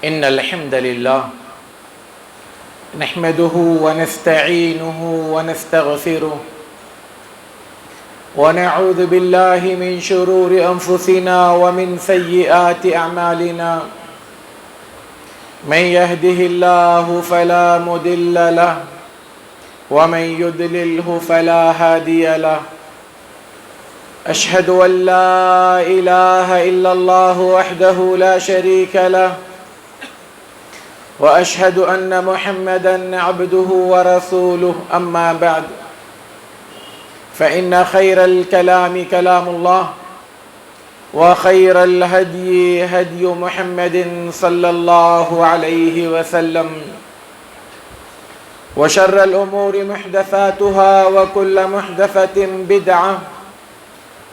إن الحمد لله نحمده ونستعينه ونستغفره ونعوذ بالله من شرور أنفسنا ومن سيئات أعمالنا من يهده الله فلا مضل له ومن يضلله فلا هادي له أشهد أن لا إله إلا الله وحده لا شريك له وأشهد أن محمدًا عبده ورسوله أما بعد فإن خير الكلام كلام الله وخير الهدي هدي محمد صلى الله عليه وسلم وشر الأمور محدثاتها وكل محدثة بدعة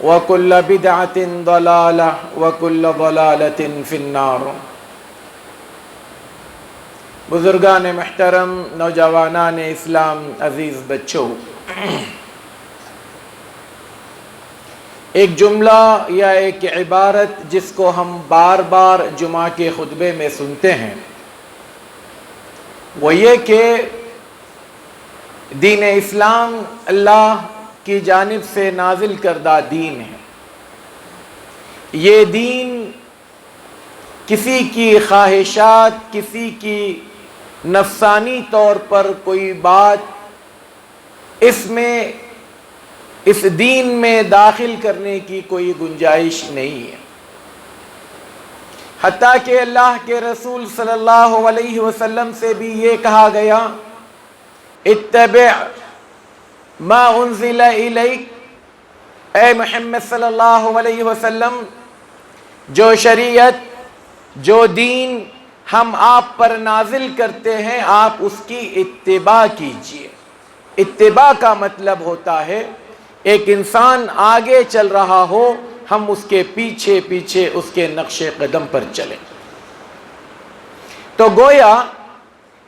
وكل بدعة ضلالة وكل ضلالة في النار۔ بزرگان محترم، نوجوانان اسلام، عزیز بچوں، ایک جملہ یا ایک عبارت جس کو ہم بار بار جمعہ کے خطبے میں سنتے ہیں وہ یہ کہ دین اسلام اللہ کی جانب سے نازل کردہ دین ہے۔ یہ دین کسی کی خواہشات، کسی کی نفسانی طور پر کوئی بات اس دین میں داخل کرنے کی کوئی گنجائش نہیں ہے۔ حتیٰ کہ اللہ کے رسول صلی اللہ علیہ وسلم سے بھی یہ کہا گیا، اتبع ما انزل الیک، اے محمد صلی اللہ علیہ وسلم، جو شریعت، جو دین ہم آپ پر نازل کرتے ہیں آپ اس کی اتباع کیجئے۔ اتباع کا مطلب ہوتا ہے ایک انسان آگے چل رہا ہو، ہم اس کے پیچھے پیچھے اس کے نقش قدم پر چلیں۔ تو گویا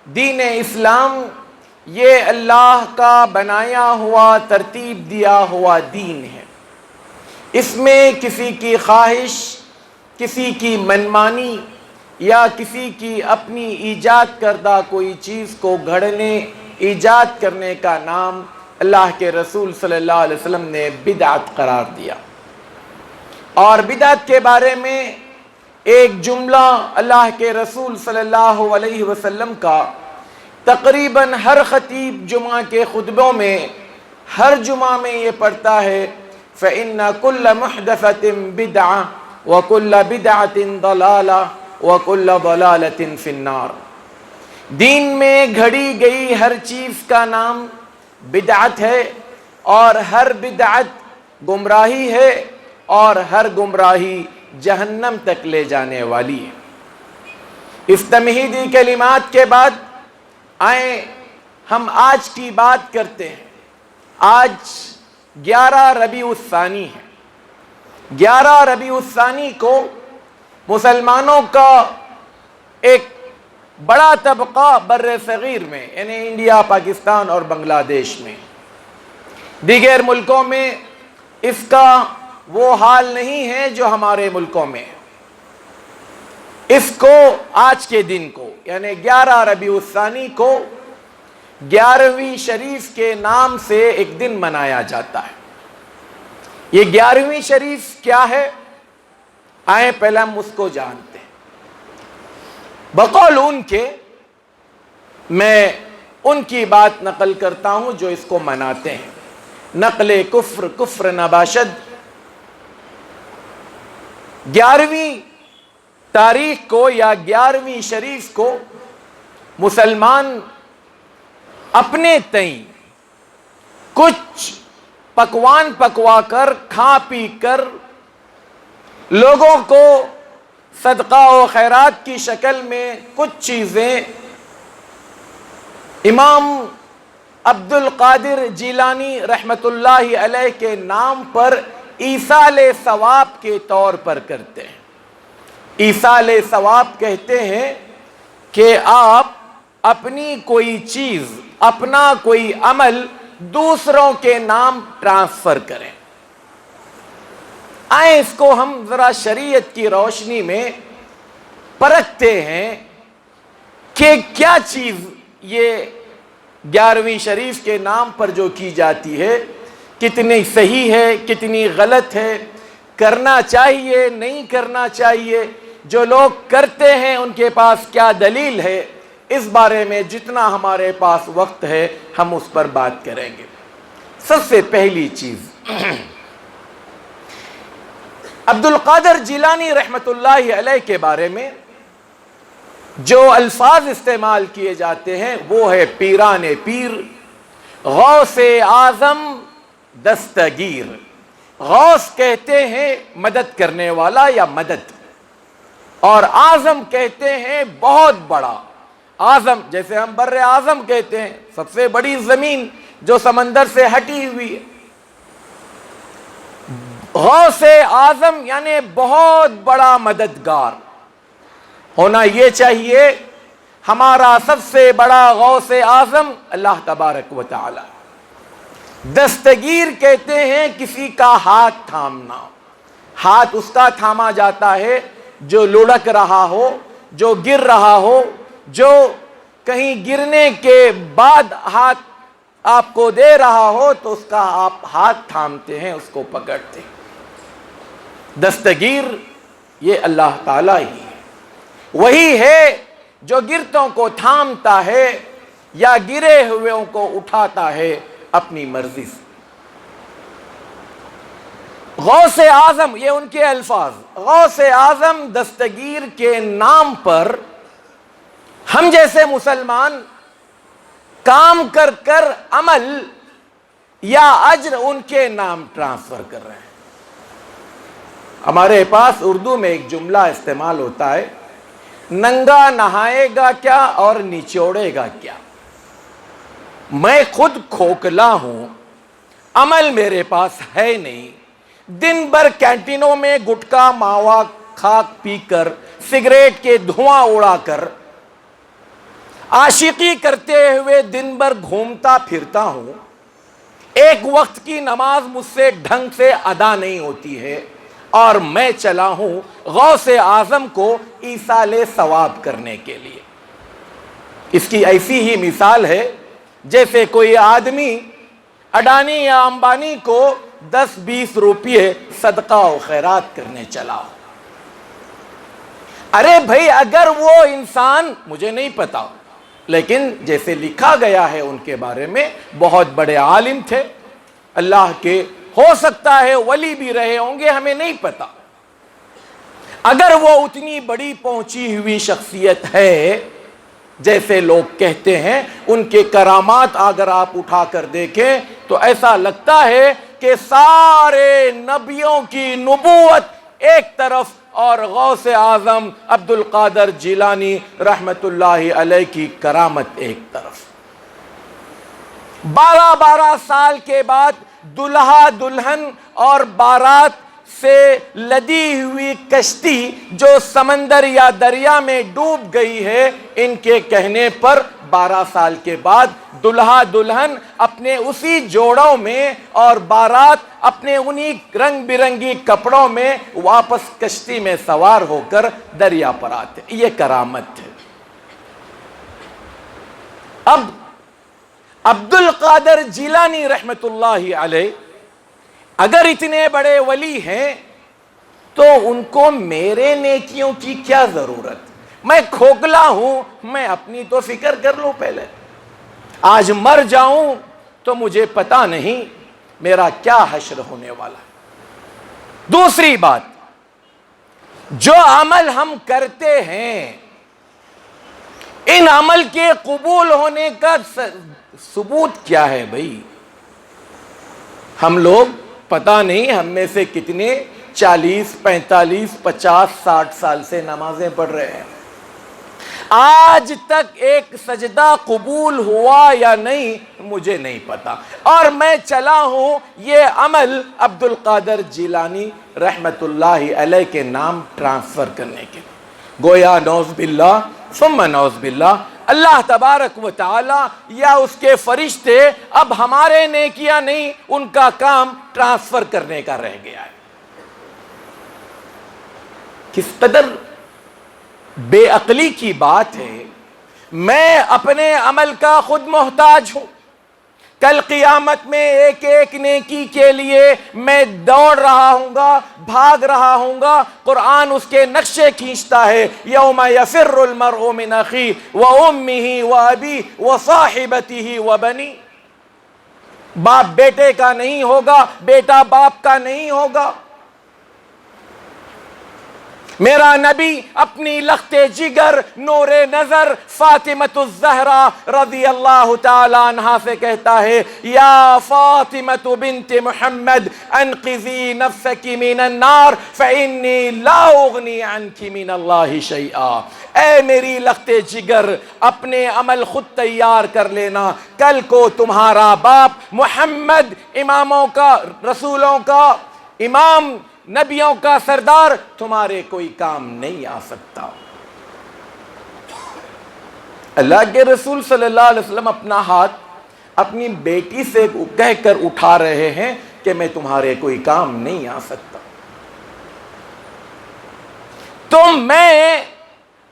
دین اسلام یہ اللہ کا بنایا ہوا، ترتیب دیا ہوا دین ہے۔ اس میں کسی کی خواہش، کسی کی منمانی یا کسی کی اپنی ایجاد کردہ کوئی چیز کو گھڑنے، ایجاد کرنے کا نام اللہ کے رسول صلی اللہ علیہ وسلم نے بدعت قرار دیا۔ اور بدعت کے بارے میں ایک جملہ اللہ کے رسول صلی اللہ علیہ وسلم کا تقریباً ہر خطیب جمعہ کے خطبوں میں ہر جمعہ میں یہ پڑھتا ہے، فَإِنَّ كُلَّ مُحْدَثَةٍ بِدْعَةٍ وَكُلَّ بِدْعَةٍ ضَلَالَةٍ وَكُلَّ ضَلَالَةٍ فِي النَّارِ۔ دین میں گھڑی گئی ہر چیز کا نام بدعت ہے، اور ہر بدعت گمراہی ہے، اور ہر گمراہی جہنم تک لے جانے والی ہے۔ اس تمہیدی کلمات کے بعد آئیں ہم آج کی بات کرتے ہیں۔ آج 11 ربیع الثانی ہے۔ 11 ربیع الثانی کو مسلمانوں کا ایک بڑا طبقہ بر صغیر میں، یعنی انڈیا، پاکستان اور بنگلہ دیش میں، دیگر ملکوں میں اس کا وہ حال نہیں ہے جو ہمارے ملکوں میں ہے۔ اس کو آج کے دن کو یعنی 11 ربیع الثانی کو 11ویں شریف کے نام سے ایک دن منایا جاتا ہے۔ یہ 11ویں شریف کیا ہے؟ آئیں پہلے ہم اس کو جانتے ہیں۔ بقول ان کے، میں ان کی بات نقل کرتا ہوں جو اس کو مناتے ہیں۔ نقل کفر کفر نباشد۔ 11ویں تاریخ کو یا 11ویں شریف کو مسلمان اپنے تئیں کچھ پکوان پکوا کر، کھا پی کر، لوگوں کو صدقہ و خیرات کی شکل میں کچھ چیزیں امام عبد القادر جیلانی رحمت اللہ علیہ کے نام پر ایصال ثواب کے طور پر کرتے ہیں۔ ایصال ثواب کہتے ہیں کہ آپ اپنی کوئی چیز، اپنا کوئی عمل دوسروں کے نام ٹرانسفر کریں۔ آئیں اس کو ہم ذرا شریعت کی روشنی میں پرکھتے ہیں کہ کیا چیز یہ 11ویں شریف کے نام پر جو کی جاتی ہے کتنی صحیح ہے، کتنی غلط ہے، کرنا چاہیے نہیں کرنا چاہیے، جو لوگ کرتے ہیں ان کے پاس کیا دلیل ہے، اس بارے میں جتنا ہمارے پاس وقت ہے ہم اس پر بات کریں گے۔ سب سے پہلی چیز، عبد القادر جیلانی رحمت اللہ علیہ کے بارے میں جو الفاظ استعمال کیے جاتے ہیں وہ ہے پیران پیر، غوث اعظم، دستگیر۔ غوث کہتے ہیں مدد کرنے والا یا مدد، اور اعظم کہتے ہیں بہت بڑا۔ اعظم جیسے ہم بر اعظم کہتے ہیں، سب سے بڑی زمین جو سمندر سے ہٹی ہوئی ہے۔ غوث اعظم یعنی بہت بڑا مددگار ہونا یہ چاہیے۔ ہمارا سب سے بڑا غوث اعظم اللہ تبارک و تعالی۔ دستگیر کہتے ہیں کسی کا ہاتھ تھامنا، ہاتھ اس کا تھاما جاتا ہے جو لڑک رہا ہو، جو گر رہا ہو، جو کہیں گرنے کے بعد ہاتھ آپ کو دے رہا ہو تو اس کا آپ ہاتھ تھامتے ہیں، اس کو پکڑتے ہیں۔ دستگیر یہ اللہ تعالیٰ ہی ہے، وہی ہے جو گرتوں کو تھامتا ہے یا گرے ہوئےوں کو اٹھاتا ہے اپنی مرضی سے۔ غوث اعظم یہ ان کے الفاظ۔ غوث اعظم دستگیر کے نام پر ہم جیسے مسلمان کام کر کر عمل یا اجر ان کے نام ٹرانسفر کر رہے ہیں۔ ہمارے پاس اردو میں ایک جملہ استعمال ہوتا ہے، ننگا نہائے گا کیا اور نچوڑے گا کیا۔ میں خود کھوکھلا ہوں، عمل میرے پاس ہے نہیں، دن بھر کینٹینوں میں گٹکا ماوا کھاک پی کر، سگریٹ کے دھواں اڑا کر، عاشقی کرتے ہوئے دن بھر گھومتا پھرتا ہوں، ایک وقت کی نماز مجھ سے ڈھنگ سے ادا نہیں ہوتی ہے، اور میں چلا ہوں غوث اعظم کو ایصال ثواب کرنے کے لیے۔ اس کی ایسی ہی مثال ہے جیسے کوئی آدمی اڈانی یا امبانی کو 10-20 روپے صدقہ و خیرات کرنے چلا ہو۔ ارے بھائی اگر وہ انسان، مجھے نہیں پتا لیکن جیسے لکھا گیا ہے ان کے بارے میں، بہت بڑے عالم تھے اللہ کے، ہو سکتا ہے ولی بھی رہے ہوں گے، ہمیں نہیں پتا۔ اگر وہ اتنی بڑی پہنچی ہوئی شخصیت ہے جیسے لوگ کہتے ہیں، ان کے کرامات اگر آپ اٹھا کر دیکھیں تو ایسا لگتا ہے کہ سارے نبیوں کی نبوت ایک طرف اور غوث اعظم عبد القادر جیلانی رحمت اللہ علیہ کی کرامت ایک طرف۔ 12 سال کے بعد دلہا دلہن اور بارات سے لدی ہوئی کشتی جو سمندر یا دریا میں ڈوب گئی ہے، ان کے کہنے پر 12 سال کے بعد دلہا دلہن اپنے اسی جوڑوں میں اور بارات اپنے انہی رنگ برنگی کپڑوں میں واپس کشتی میں سوار ہو کر دریا پر آتے۔ یہ کرامت ہے۔ اب عبد القادر جیلانی رحمت اللہ علیہ اگر اتنے بڑے ولی ہیں تو ان کو میرے نیکیوں کی کیا ضرورت؟ میں کھوکھلا ہوں، میں اپنی تو فکر کر لوں پہلے۔ آج مر جاؤں تو مجھے پتا نہیں میرا کیا حشر ہونے والا ہے۔ دوسری بات، جو عمل ہم کرتے ہیں ان عمل کے قبول ہونے کا ثبوت کیا ہے بھائی؟ ہم لوگ پتہ نہیں ہم میں سے کتنے 40 45 50 60 سال سے نمازیں پڑھ رہے ہیں، آج تک ایک سجدہ قبول ہوا یا نہیں مجھے نہیں پتا، اور میں چلا ہوں یہ عمل عبد القادر جیلانی رحمت اللہ علیہ کے نام ٹرانسفر کرنے کے۔ گویا نعوذ باللہ ثم نعوذ باللہ اللہ تبارک و تعالی یا اس کے فرشتے اب ہمارے نیکیاں نہیں، ان کا کام ٹرانسفر کرنے کا رہ گیا ہے۔ کس قدر بے عقلی کی بات ہے، میں اپنے عمل کا خود محتاج ہوں، کل قیامت میں ایک ایک نیکی کے لیے میں دوڑ رہا ہوں گا، بھاگ رہا ہوں گا۔ قرآن اس کے نقشے کھینچتا ہے، یوم یفر المرء من اخیہ وامہ وابیہ وصاحبتہ وبنیہ۔ باپ بیٹے کا نہیں ہوگا، بیٹا باپ کا نہیں ہوگا۔ میرا نبی اپنی لخت جگر، نور نظر فاطمۃ الزہرا رضی اللہ تعالی عنہا سے کہتا ہے، یا فاطمۃ بنت محمد انقذی نفسک من النار فانی لا اغنی عنک من اللہ شیئا۔ اے میری لخت جگر، اپنے عمل خود تیار کر لینا، کل کو تمہارا باپ محمد، اماموں کا، رسولوں کا امام، نبیوں کا سردار، تمہارے کوئی کام نہیں آ سکتا۔ اللہ کے رسول صلی اللہ علیہ وسلم اپنا ہاتھ اپنی بیٹی سے کہہ کر اٹھا رہے ہیں کہ میں تمہارے کوئی کام نہیں آ سکتا۔ تو میں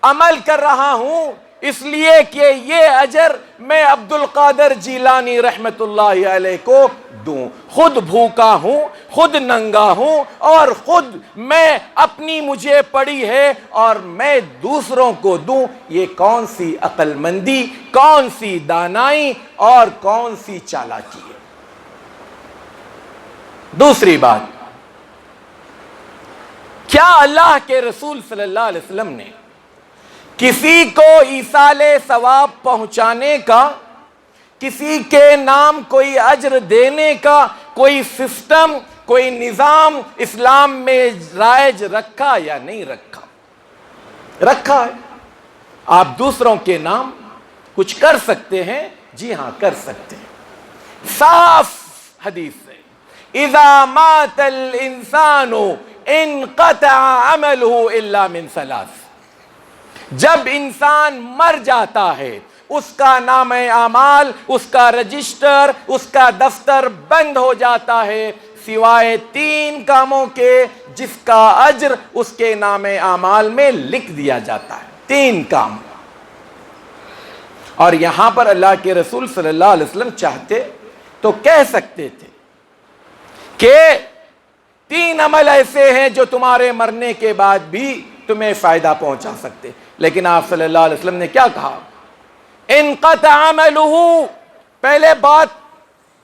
عمل کر رہا ہوں اس لیے کہ یہ اجر میں عبد القادر جیلانی رحمت اللہ علیہ کو دوں۔ خود بھوکا ہوں، خود ننگا ہوں، اور خود میں اپنی مجھے پڑی ہے اور میں دوسروں کو دوں۔ یہ کون سی عقل مندی، کون سی دانائی اور کون سی چالاکی ہے۔ دوسری بات، کیا اللہ کے رسول صلی اللہ علیہ وسلم نے کسی کو ایصال ثواب پہنچانے کا، کسی کے نام کوئی اجر دینے کا کوئی سسٹم، کوئی نظام اسلام میں رائج رکھا یا نہیں رکھا؟ رکھا ہے۔ آپ دوسروں کے نام کچھ کر سکتے ہیں، جی ہاں کر سکتے ہیں۔ صاف حدیث ہے، اذا مات الانسان انقطع عملہ الا من ثلاث۔ جب انسان مر جاتا ہے، اس کا نام اعمال، اس کا رجسٹر، اس کا دفتر بند ہو جاتا ہے، سوائے 3 کاموں کے جس کا اجر اس کے نام اعمال میں لکھ دیا جاتا ہے۔ 3 کام۔ اور یہاں پر اللہ کے رسول صلی اللہ علیہ وسلم چاہتے تو کہہ سکتے تھے کہ 3 عمل ایسے ہیں جو تمہارے مرنے کے بعد بھی تمہیں فائدہ پہنچا سکتے، لیکن آپ صلی اللہ علیہ وسلم نے کیا کہا؟ انقطع عملہ، پہلے بات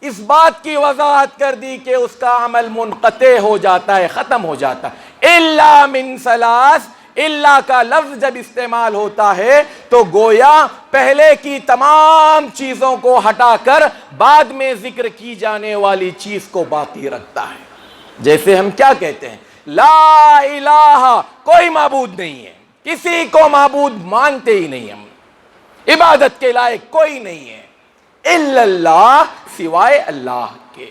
اس بات کی وضاحت کر دی کہ اس کا عمل منقطع ہو جاتا ہے، ختم ہو جاتا ہے۔ الا من ثلاث، الا کا لفظ جب استعمال ہوتا ہے تو گویا پہلے کی تمام چیزوں کو ہٹا کر بعد میں ذکر کی جانے والی چیز کو باقی رکھتا ہے۔ جیسے ہم کیا کہتے ہیں؟ لا الہ، کوئی معبود نہیں ہے، کسی کو معبود مانتے ہی نہیں، ہم عبادت کے لائق کوئی نہیں ہے الا اللہ، سوائے اللہ کے۔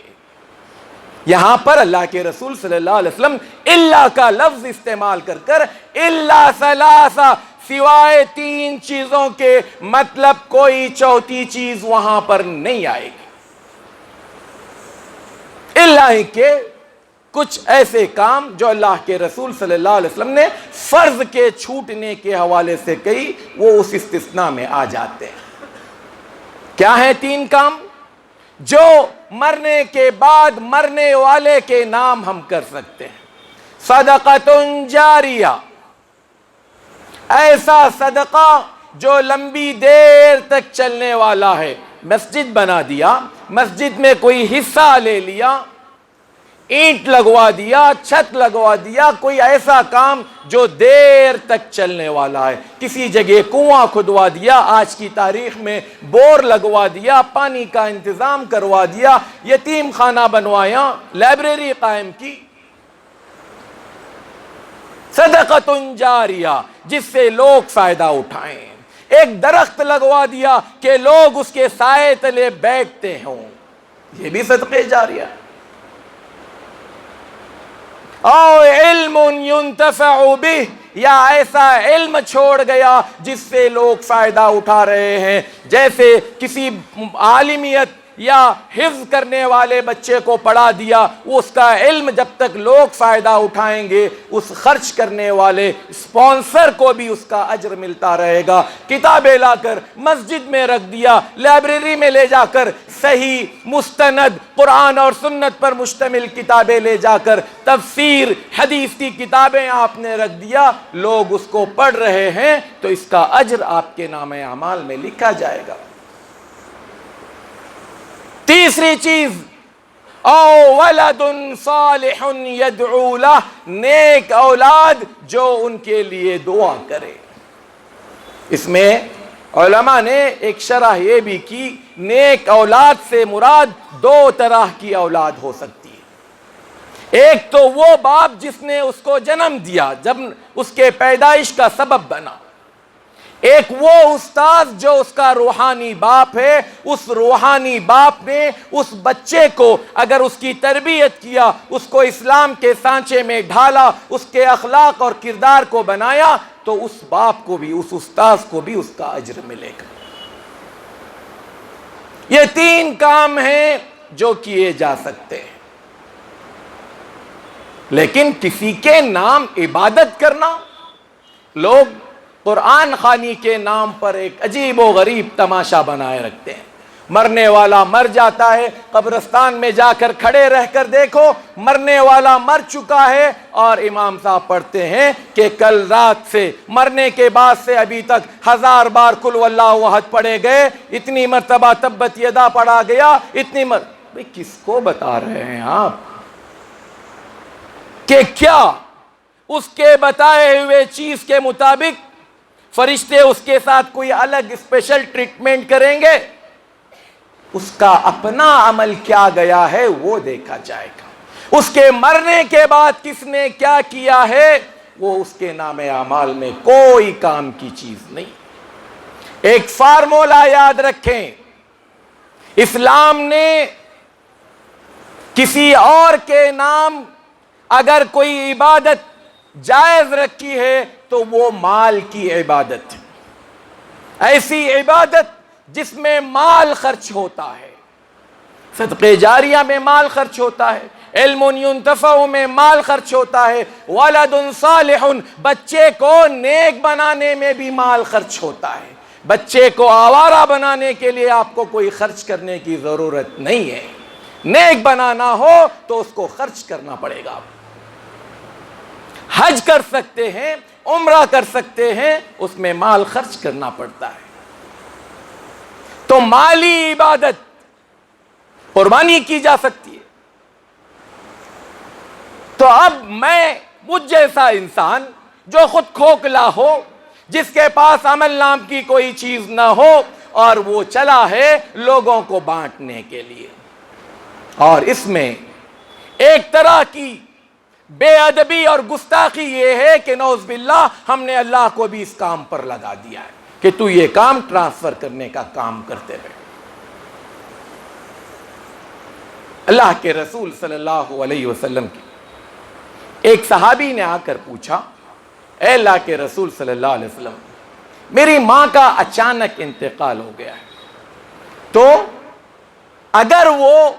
یہاں پر اللہ کے رسول صلی اللہ علیہ وسلم الا کا لفظ استعمال کر کر الا ثلاثہ، سوائے 3 چیزوں کے، مطلب کوئی چوتھی چیز وہاں پر نہیں آئے گی، الا ہی کہ کچھ ایسے کام جو اللہ کے رسول صلی اللہ علیہ وسلم نے فرض کے چھوٹنے کے حوالے سے کہی، وہ اس استثناء میں آ جاتے ہیں۔ کیا ہیں 3 کام جو مرنے کے بعد مرنے والے کے نام ہم کر سکتے ہیں؟ صدقۃ جاریہ، ایسا صدقہ جو لمبی دیر تک چلنے والا ہے۔ مسجد بنا دیا، مسجد میں کوئی حصہ لے لیا، اینٹ لگوا دیا، چھت لگوا دیا، کوئی ایسا کام جو دیر تک چلنے والا ہے۔ کسی جگہ کنواں کھدوا دیا، آج کی تاریخ میں بور لگوا دیا، پانی کا انتظام کروا دیا، یتیم خانہ بنوایا، لائبریری قائم کی۔ صدقۃ جاریہ، جس سے لوگ فائدہ اٹھائیں۔ ایک درخت لگوا دیا کہ لوگ اس کے سائے تلے بیٹھتے ہوں، یہ بھی صدقہ جاریہ۔ او علم ينتفع به، یا ایسا علم چھوڑ گیا جس سے لوگ فائدہ اٹھا رہے ہیں، جیسے کسی عالمیت یا حفظ کرنے والے بچے کو پڑھا دیا، اس کا علم جب تک لوگ فائدہ اٹھائیں گے اس خرچ کرنے والے اسپانسر کو بھی اس کا اجر ملتا رہے گا۔ کتابیں لا کر مسجد میں رکھ دیا، لائبریری میں لے جا کر صحیح مستند قرآن اور سنت پر مشتمل کتابیں لے جا کر تفسیر حدیث کی کتابیں آپ نے رکھ دیا، لوگ اس کو پڑھ رہے ہیں تو اس کا اجر آپ کے نام اعمال میں لکھا جائے گا۔ تیسری چیز، او ولد صالح یدعو لہ، نیک اولاد جو ان کے لیے دعا کرے۔ اس میں علماء نے ایک شرح یہ بھی کی، نیک اولاد سے مراد دو طرح کی اولاد ہو سکتی ہے۔ ایک تو وہ باپ جس نے اس کو جنم دیا، جب اس کے پیدائش کا سبب بنا۔ ایک وہ استاد جو اس کا روحانی باپ ہے، اس روحانی باپ نے اس بچے کو اگر اس کی تربیت کیا، اس کو اسلام کے سانچے میں ڈھالا، اس کے اخلاق اور کردار کو بنایا، تو اس باپ کو بھی، اس استاذ کو بھی اس کا اجر ملے گا۔ یہ تین کام ہیں جو کیے جا سکتے ہیں، لیکن کسی کے نام عبادت کرنا، لوگ قرآن خوانی کے نام پر ایک عجیب و غریب تماشا بنائے رکھتے ہیں۔ مرنے والا مر جاتا ہے، قبرستان میں جا کر کھڑے رہ کر دیکھو، مرنے والا مر چکا ہے اور امام صاحب پڑھتے ہیں کہ کل رات سے، مرنے کے بعد سے ابھی تک 1000 بار قل واللہ احد پڑھے گئے، اتنی مرتبہ تبت یدا پڑھا گیا، بھئی کس کو بتا رہے ہیں آپ کہ کیا اس کے بتائے ہوئے چیز کے مطابق فرشتے اس کے ساتھ کوئی الگ اسپیشل ٹریٹمنٹ کریں گے؟ اس کا اپنا عمل کیا گیا ہے وہ دیکھا جائے گا۔ اس کے مرنے کے بعد کس نے کیا کیا ہے وہ اس کے نام اعمال میں کوئی کام کی چیز نہیں۔ ایک فارمولا یاد رکھیں، اسلام نے کسی اور کے نام اگر کوئی عبادت جائز رکھی ہے تو وہ مال کی عبادت ہے۔ ایسی عبادت جس میں مال خرچ ہوتا ہے، صدقے جاریہ میں مال خرچ ہوتا ہے، علم ينتفع میں مال خرچ ہوتا ہے، ولد صالح بچے کو نیک بنانے میں بھی مال خرچ ہوتا ہے۔ بچے کو آوارہ بنانے کے لیے آپ کو کوئی خرچ کرنے کی ضرورت نہیں ہے، نیک بنانا ہو تو اس کو خرچ کرنا پڑے گا۔ حج کر سکتے ہیں، عمرہ کر سکتے ہیں، اس میں مال خرچ کرنا پڑتا ہے۔ تو مالی عبادت قربانی کی جا سکتی ہے۔ تو اب مجھ جیسا انسان جو خود کھوکھلا ہو، جس کے پاس عمل نام کی کوئی چیز نہ ہو، اور وہ چلا ہے لوگوں کو بانٹنے کے لیے، اور اس میں ایک طرح کی بے ادبی اور گستاخی یہ ہے کہ نعوذ باللہ ہم نے اللہ کو بھی اس کام پر لگا دیا ہے کہ تو یہ کام ٹرانسفر کرنے کا کام کرتے رہے۔ اللہ کے رسول صلی اللہ علیہ وسلم کی ایک صحابی نے آ کر پوچھا، اے اللہ کے رسول صلی اللہ علیہ وسلم، میری ماں کا اچانک انتقال ہو گیا ہے، تو اگر وہ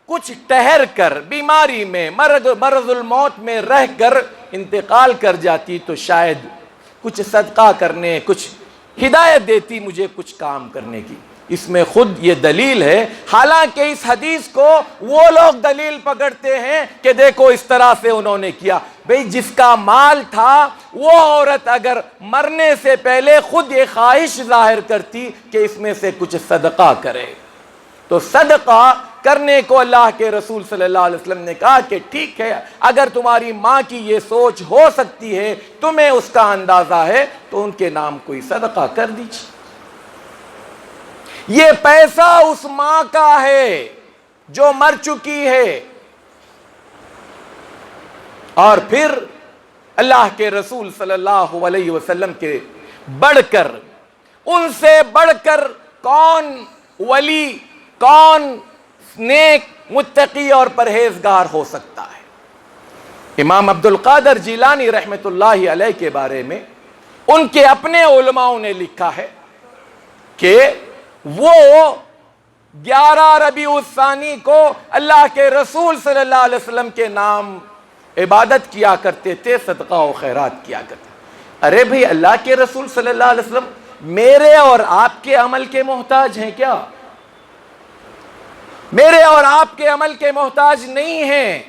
کچھ ٹہر کر بیماری میں مرض الموت میں رہ کر انتقال کر جاتی تو شاید کچھ صدقہ کرنے، کچھ ہدایت دیتی مجھے کچھ کام کرنے کی۔ اس میں خود یہ دلیل ہے، حالانکہ اس حدیث کو وہ لوگ دلیل پکڑتے ہیں کہ دیکھو اس طرح سے انہوں نے کیا۔ بھئی جس کا مال تھا وہ عورت اگر مرنے سے پہلے خود یہ خواہش ظاہر کرتی کہ اس میں سے کچھ صدقہ کرے، تو صدقہ کرنے کو اللہ کے رسول صلی اللہ علیہ وسلم نے کہا کہ ٹھیک ہے، اگر تمہاری ماں کی یہ سوچ ہو سکتی ہے، تمہیں اس کا اندازہ ہے، تو ان کے نام کوئی صدقہ کر دیجیے۔ یہ پیسہ اس ماں کا ہے جو مر چکی ہے، اور پھر اللہ کے رسول صلی اللہ علیہ وسلم کے بڑھ کر، ان سے بڑھ کر کون ولی، کون نیک، متقی اور پرہیزگار ہو سکتا ہے؟ امام عبد القادر جیلانی رحمت اللہ علیہ کے بارے میں ان کے اپنے علماء نے لکھا ہے کہ وہ 11 ربیع الثانی کو اللہ کے رسول صلی اللہ علیہ وسلم کے نام عبادت کیا کرتے تھے، صدقہ و خیرات کیا کرتے تھے۔ ارے بھئی اللہ کے رسول صلی اللہ علیہ وسلم میرے اور آپ کے عمل کے محتاج ہیں کیا؟ میرے اور آپ کے عمل کے محتاج نہیں ہیں،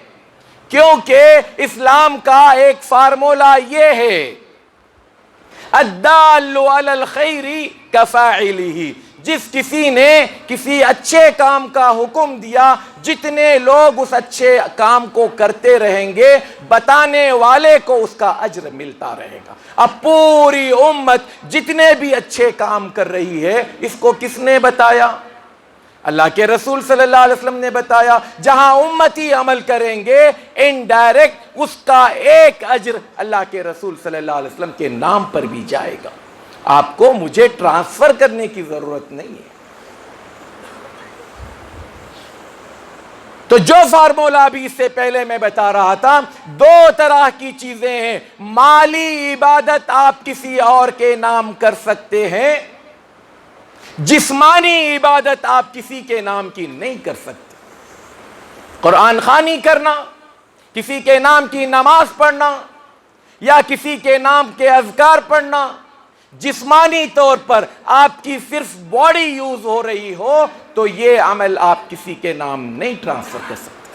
کیونکہ اسلام کا ایک فارمولہ یہ ہے، الدال علی الخیر کفاعلہ، جس کسی نے کسی اچھے کام کا حکم دیا، جتنے لوگ اس اچھے کام کو کرتے رہیں گے، بتانے والے کو اس کا اجر ملتا رہے گا۔ اب پوری امت جتنے بھی اچھے کام کر رہی ہے، اس کو کس نے بتایا؟ اللہ کے رسول صلی اللہ علیہ وسلم نے بتایا۔ جہاں امتی عمل کریں گے، انڈائریکٹ اس کا ایک اجر اللہ کے رسول صلی اللہ علیہ وسلم کے نام پر بھی جائے گا۔ آپ کو مجھے ٹرانسفر کرنے کی ضرورت نہیں ہے۔ تو جو فارمولہ ابھی اس سے پہلے میں بتا رہا تھا، دو طرح کی چیزیں ہیں۔ مالی عبادت آپ کسی اور کے نام کر سکتے ہیں، جسمانی عبادت آپ کسی کے نام کی نہیں کر سکتے۔ قرآن خوانی کرنا، کسی کے نام کی نماز پڑھنا یا کسی کے نام کے اذکار پڑھنا، جسمانی طور پر آپ کی صرف باڈی یوز ہو رہی ہو تو یہ عمل آپ کسی کے نام نہیں ٹرانسفر کر سکتے۔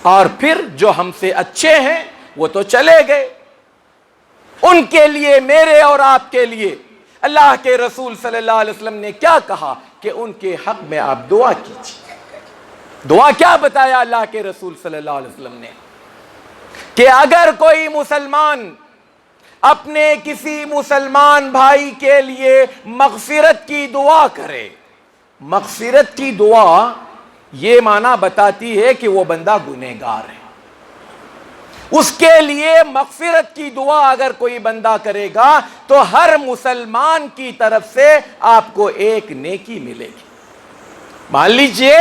اور پھر جو ہم سے اچھے ہیں وہ تو چلے گئے، ان کے لیے، میرے اور آپ کے لیے اللہ کے رسول صلی اللہ علیہ وسلم نے کیا کہا کہ ان کے حق میں آپ دعا کیجیے۔ دعا کیا بتایا اللہ کے رسول صلی اللہ علیہ وسلم نے؟ کہ اگر کوئی مسلمان اپنے کسی مسلمان بھائی کے لیے مغفرت کی دعا کرے، مغفرت کی دعا یہ معنی بتاتی ہے کہ وہ بندہ گنہگار ہے، اس کے لیے مغفرت کی دعا اگر کوئی بندہ کرے گا تو ہر مسلمان کی طرف سے آپ کو ایک نیکی ملے گی۔ مان لیجئے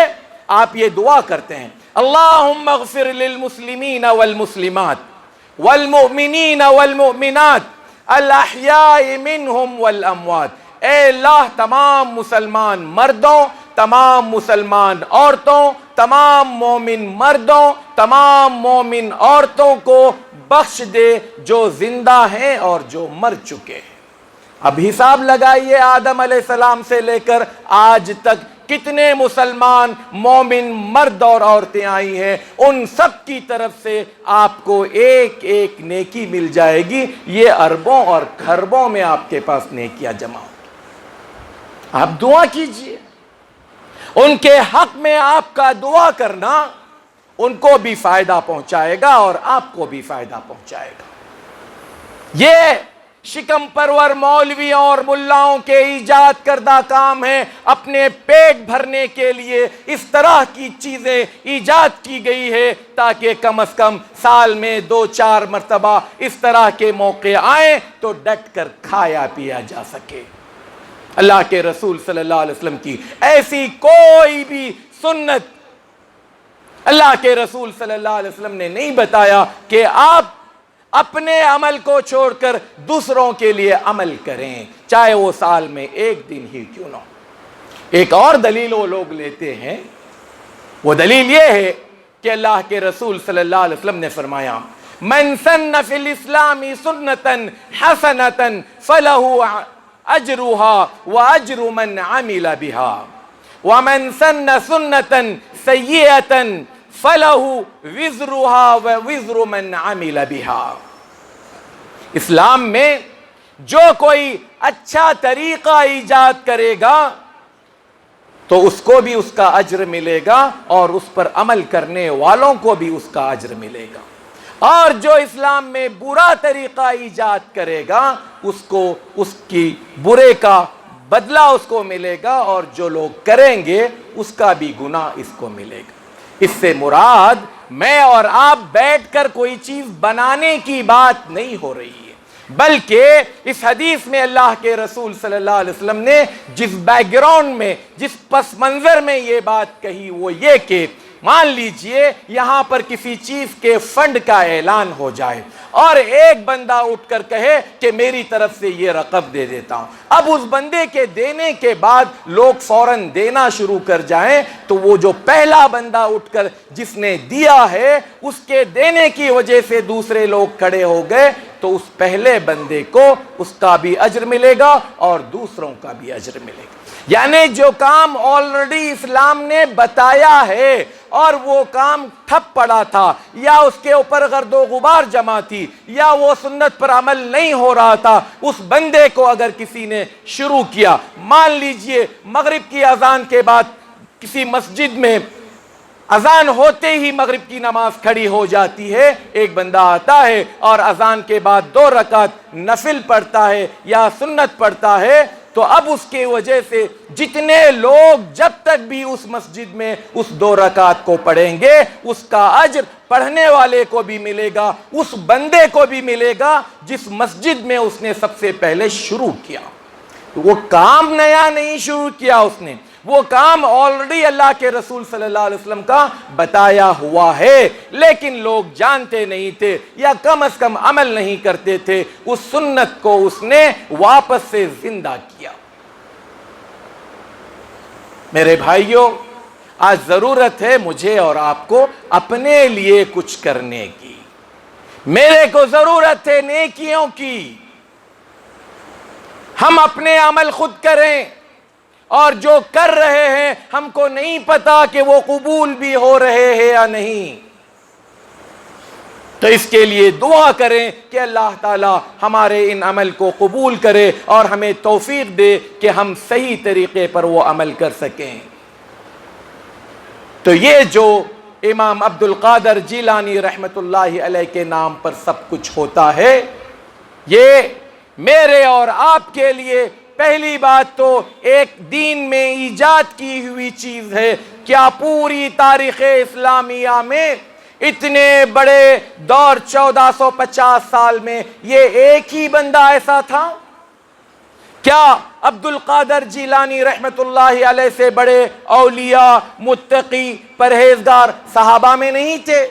آپ یہ دعا کرتے ہیں، اللہم اغفر للمسلمین والمسلمات والمؤمنین والمؤمنات الاحیاء منہم والاموات، اے اللہ تمام مسلمان مردوں، تمام مسلمان عورتوں، تمام مومن مردوں، تمام مومن عورتوں کو بخش دے جو زندہ ہیں اور جو مر چکے ہیں۔ اب حساب لگائیے، آدم علیہ السلام سے لے کر آج تک کتنے مسلمان مومن مرد اور عورتیں آئی ہیں، ان سب کی طرف سے آپ کو ایک ایک نیکی مل جائے گی۔ یہ اربوں اور کھربوں میں آپ کے پاس نیکیاں جمع ہوں۔ آپ دعا کیجئے، ان کے حق میں آپ کا دعا کرنا ان کو بھی فائدہ پہنچائے گا اور آپ کو بھی فائدہ پہنچائے گا۔ یہ شکم پرور مولویوں اور ملاؤں کے ایجاد کردہ کام ہے۔ اپنے پیٹ بھرنے کے لیے اس طرح کی چیزیں ایجاد کی گئی ہے تاکہ کم از کم سال میں 2-4 مرتبہ اس طرح کے موقع آئیں تو ڈٹ کر کھایا پیا جا سکے۔ اللہ کے رسول صلی اللہ علیہ وسلم کی ایسی کوئی بھی سنت اللہ کے رسول صلی اللہ علیہ وسلم نے نہیں بتایا کہ آپ اپنے عمل کو چھوڑ کر دوسروں کے لیے عمل کریں، چاہے وہ سال میں ایک دن ہی کیوں نہ ہو۔ ایک اور دلیل وہ لوگ لیتے ہیں، وہ دلیل یہ ہے کہ اللہ کے رسول صلی اللہ علیہ وسلم نے فرمایا، من سن فی الاسلام سنتا حسنتا فلہ اجرها واجر من عمل بها ومن سن سنتا سیئتا فَلَهُ وِزْرُهَا وَوِزْرُ مَنْ عَمِلَ بِهَا۔ اسلام میں جو کوئی اچھا طریقہ ایجاد کرے گا تو اس کو بھی اس کا اجر ملے گا اور اس پر عمل کرنے والوں کو بھی اس کا اجر ملے گا، اور جو اسلام میں برا طریقہ ایجاد کرے گا اس کو اس کی برے کا بدلہ اس کو ملے گا، اور جو لوگ کریں گے اس کا بھی گناہ اس کو ملے گا۔ اس سے مراد میں اور آپ بیٹھ کر کوئی چیز بنانے کی بات نہیں ہو رہی ہے، بلکہ اس حدیث میں اللہ کے رسول صلی اللہ علیہ وسلم نے جس بیک گراؤنڈ میں، جس پس منظر میں یہ بات کہی وہ یہ کہ مان لیجئے یہاں پر کسی چیز کے فنڈ کا اعلان ہو جائے اور ایک بندہ اٹھ کر کہے کہ میری طرف سے یہ رقم دے دیتا ہوں، اب اس بندے کے دینے کے بعد لوگ فوراً دینا شروع کر جائیں تو وہ جو پہلا بندہ اٹھ کر جس نے دیا ہے اس کے دینے کی وجہ سے دوسرے لوگ کھڑے ہو گئے تو اس پہلے بندے کو اس کا بھی اجر ملے گا اور دوسروں کا بھی اجر ملے گا۔ یعنی جو کام آلریڈی اسلام نے بتایا ہے اور وہ کام ٹھپ پڑا تھا یا اس کے اوپر گرد و غبار جمع تھی یا وہ سنت پر عمل نہیں ہو رہا تھا، اس بندے کو اگر کسی نے شروع کیا، مان لیجئے مغرب کی اذان کے بعد کسی مسجد میں اذان ہوتے ہی مغرب کی نماز کھڑی ہو جاتی ہے، ایک بندہ آتا ہے اور اذان کے بعد 2 رکعت نفل پڑھتا ہے یا سنت پڑھتا ہے، تو اب اس کی وجہ سے جتنے لوگ جب تک بھی اس مسجد میں اس 2 رکعت کو پڑھیں گے اس کا اجر پڑھنے والے کو بھی ملے گا، اس بندے کو بھی ملے گا جس مسجد میں اس نے سب سے پہلے شروع کیا۔ وہ کام نیا نہیں شروع کیا اس نے، وہ کام آلریڈی اللہ کے رسول صلی اللہ علیہ وسلم کا بتایا ہوا ہے، لیکن لوگ جانتے نہیں تھے یا کم از کم عمل نہیں کرتے تھے۔ اس سنت کو اس نے واپس سے زندہ کیا۔ میرے بھائیوں، آج ضرورت ہے مجھے اور آپ کو اپنے لیے کچھ کرنے کی۔ میرے کو ضرورت ہے نیکیوں کی، ہم اپنے عمل خود کریں، اور جو کر رہے ہیں ہم کو نہیں پتا کہ وہ قبول بھی ہو رہے ہیں یا نہیں، تو اس کے لیے دعا کریں کہ اللہ تعالی ہمارے ان عمل کو قبول کرے اور ہمیں توفیق دے کہ ہم صحیح طریقے پر وہ عمل کر سکیں۔ تو یہ جو امام عبد القادر جیلانی رحمت اللہ علیہ کے نام پر سب کچھ ہوتا ہے، یہ میرے اور آپ کے لیے پہلی بات تو ایک دین میں ایجاد کی ہوئی چیز ہے۔ کیا پوری تاریخ اسلامیہ میں اتنے بڑے دور 1450 سال میں یہ ایک ہی بندہ ایسا تھا؟ کیا عبد القادر جیلانی رحمت اللہ علیہ سے بڑے اولیاء، متقی، پرہیزگار صحابہ میں نہیں تھے؟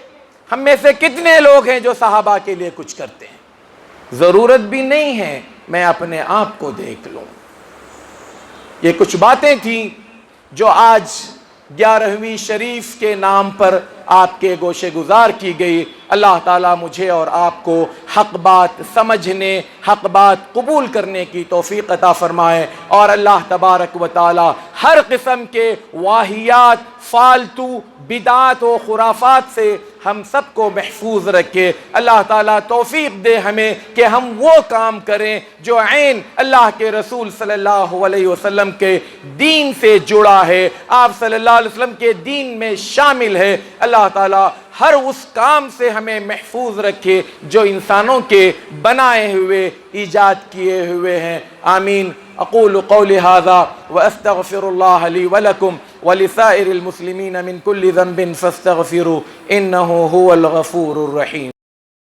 ہم میں سے کتنے لوگ ہیں جو صحابہ کے لیے کچھ کرتے ہیں؟ ضرورت بھی نہیں ہے، میں اپنے آپ کو دیکھ لوں۔ یہ کچھ باتیں تھیں جو آج 11ویں شریف کے نام پر آپ کے گوشے گزار کی گئی۔ اللہ تعالیٰ مجھے اور آپ کو حق بات سمجھنے، حق بات قبول کرنے کی توفیق عطا فرمائے، اور اللہ تبارک و تعالیٰ ہر قسم کے واہیات، فالتو بدعات و خرافات سے ہم سب کو محفوظ رکھے۔ اللہ تعالیٰ توفیق دے ہمیں کہ ہم وہ کام کریں جو عین اللہ کے رسول صلی اللہ علیہ وسلم کے دین سے جڑا ہے، آپ صلی اللہ علیہ وسلم کے دین میں شامل ہے۔ اللہ تعالیٰ ہر اس کام سے ہمیں محفوظ رکھے جو انسانوں کے بنائے ہوئے، ایجاد کیے ہوئے ہیں۔ آمین۔ اقول قولی ھذا واستغفر اللہ لی ولکم ولسائر المسلمین من کل ذنب فاستغفروا انہ هو الغفور الرحیم۔